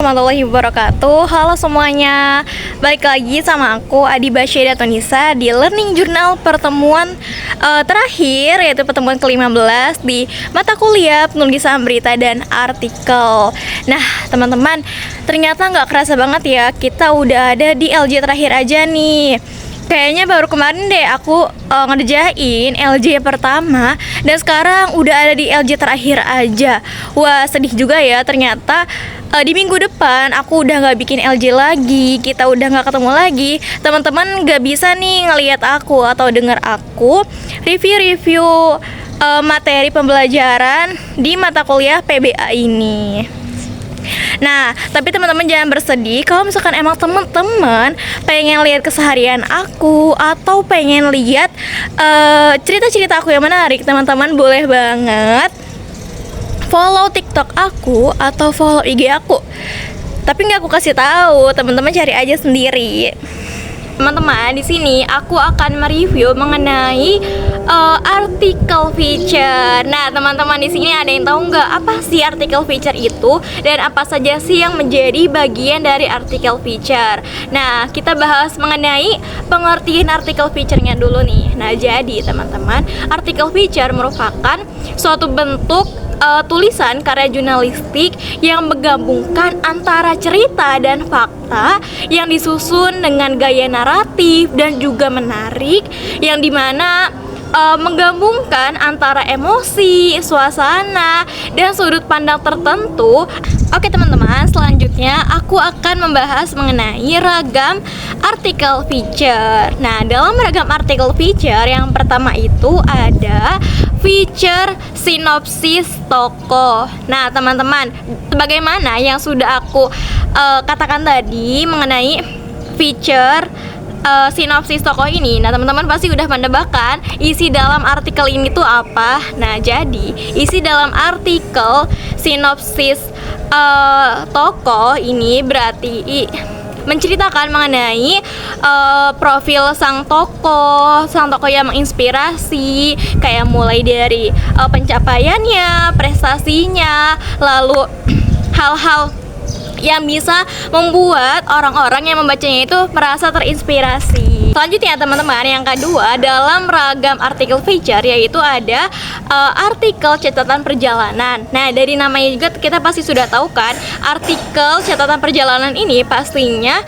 warahmatullahi wabarakatuh. Halo semuanya, balik lagi sama aku Adi Basyeda Tonisa di Learning Journal pertemuan terakhir, yaitu pertemuan ke-15 di mata kuliah penulisan berita dan artikel. Nah teman-teman, ternyata nggak kerasa banget ya, kita udah ada di LJ terakhir aja nih. Kayaknya baru kemarin deh aku ngerjain LJ pertama, dan sekarang udah ada di LJ terakhir aja. Wah, sedih juga ya, ternyata di minggu depan aku udah nggak bikin LJ lagi, kita udah nggak ketemu lagi. Teman-teman nggak bisa nih ngelihat aku atau dengar aku review-review materi pembelajaran di mata kuliah PBA ini. Nah, tapi teman-teman jangan bersedih kalau misalkan emang teman-teman pengen lihat keseharian aku atau pengen lihat cerita-cerita aku yang menarik, teman-teman boleh banget follow TikTok aku atau follow IG aku. Tapi nggak aku kasih tahu, teman-teman cari aja sendiri. Teman-teman, di sini aku akan mereview mengenai artikel feature. Nah, teman-teman, di sini ada yang tahu nggak apa sih artikel feature itu dan apa saja sih yang menjadi bagian dari artikel feature? Nah, kita bahas mengenai pengertian artikel feature-nya dulu nih. Nah, jadi teman-teman, artikel feature merupakan suatu bentuk tulisan karya jurnalistik yang menggabungkan antara cerita dan fakta yang disusun dengan gaya naratif dan juga menarik, yang dimana menggabungkan antara emosi, suasana, dan sudut pandang tertentu. Oke teman-teman, selanjutnya aku akan membahas mengenai ragam artikel feature. Nah, dalam ragam artikel feature yang pertama itu ada feature sinopsis tokoh. Nah teman-teman, sebagaimana yang sudah aku katakan tadi mengenai feature sinopsis tokoh ini, nah teman-teman pasti udah mendebakan isi dalam artikel ini tuh apa. Nah, jadi isi dalam artikel sinopsis tokoh ini berarti menceritakan mengenai profil sang tokoh yang menginspirasi, kayak mulai dari pencapaiannya, prestasinya, lalu hal-hal yang bisa membuat orang-orang yang membacanya itu merasa terinspirasi. Selanjutnya teman-teman, yang kedua dalam ragam artikel feature yaitu ada artikel catatan perjalanan. Nah, dari namanya juga kita pasti sudah tahu kan, artikel catatan perjalanan ini pastinya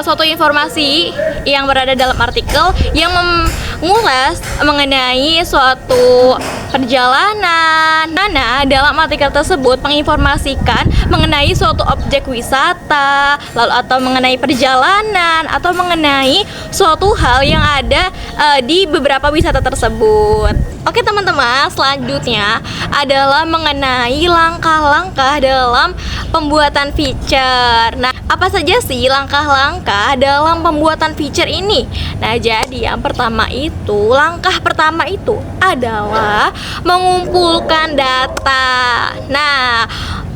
suatu informasi yang berada dalam artikel yang mengulas mengenai suatu perjalanan. Nah, dalam artikel tersebut menginformasikan mengenai suatu objek wisata, lalu atau mengenai perjalanan, atau mengenai suatu hal yang ada di beberapa wisata tersebut. Oke teman-teman, selanjutnya adalah mengenai langkah-langkah dalam pembuatan feature. Nah, apa saja sih langkah-langkah dalam pembuatan feature ini? Nah, jadi yang pertama itu, langkah pertama itu adalah mengumpulkan data. Nah,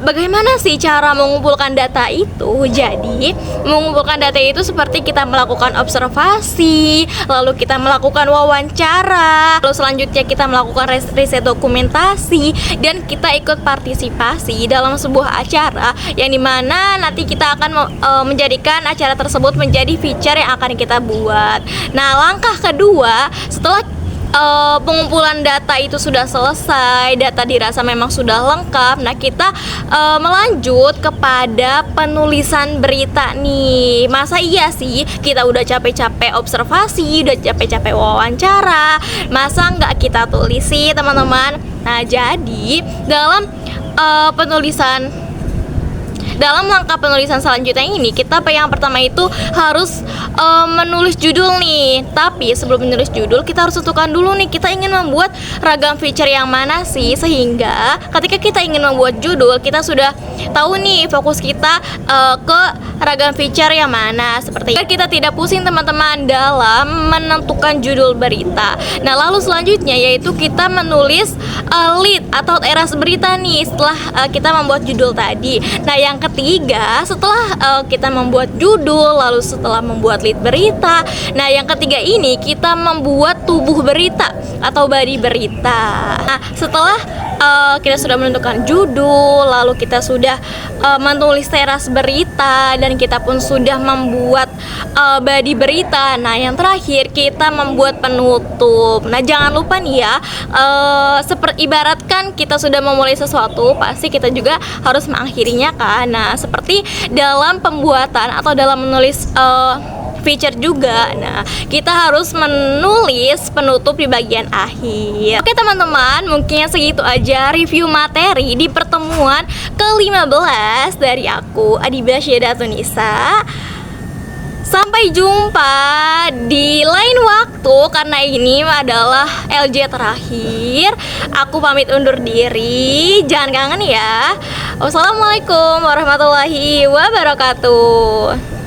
bagaimana sih cara mengumpulkan data itu? Jadi, mengumpulkan data itu seperti kita melakukan observasi, lalu kita melakukan wawancara, lalu selanjutnya kita melakukan riset dokumentasi, dan kita ikut partisipasi dalam sebuah acara yang dimana nanti kita akan menjadikan acara tersebut menjadi feature yang akan kita buat. Nah, langkah kedua setelah pengumpulan data itu sudah selesai, data dirasa memang sudah lengkap. Nah, kita melanjut kepada penulisan berita nih. Masa iya sih kita udah capek-capek observasi, udah capek-capek wawancara, masa nggak kita tulis sih teman-teman? Nah, jadi dalam dalam langkah penulisan selanjutnya ini, kita yang pertama itu harus menulis judul nih. Tapi sebelum menulis judul, kita harus tentukan dulu nih, kita ingin membuat ragam feature yang mana sih, sehingga ketika kita ingin membuat judul, kita sudah tahu nih fokus kita ke ragam feature yang mana. Seperti kita tidak pusing teman-teman dalam menentukan judul berita. Nah, lalu selanjutnya yaitu kita menulis lead atau eras berita nih setelah kita membuat judul tadi. Nah, yang ketiga, setelah kita membuat judul, lalu setelah membuat lead berita, nah yang ketiga ini kita membuat tubuh berita atau body berita. Nah, setelah kita sudah menentukan judul, lalu kita sudah menulis teras berita, dan kita pun sudah membuat body berita. Nah, yang terakhir kita membuat penutup. Nah, jangan lupa nih ya, seperti ibaratkan kita sudah memulai sesuatu, pasti kita juga harus mengakhirinya kan. Nah, seperti dalam pembuatan atau dalam menulis feature juga. Nah, kita harus menulis penutup di bagian akhir. Oke teman-teman, mungkin segitu aja review materi di pertemuan ke-15 dari aku, Adibah Syeda Tunisa. Sampai jumpa di lain waktu, karena ini adalah LJ terakhir. Aku pamit undur diri. Jangan kangen ya. Wassalamualaikum warahmatullahi wabarakatuh.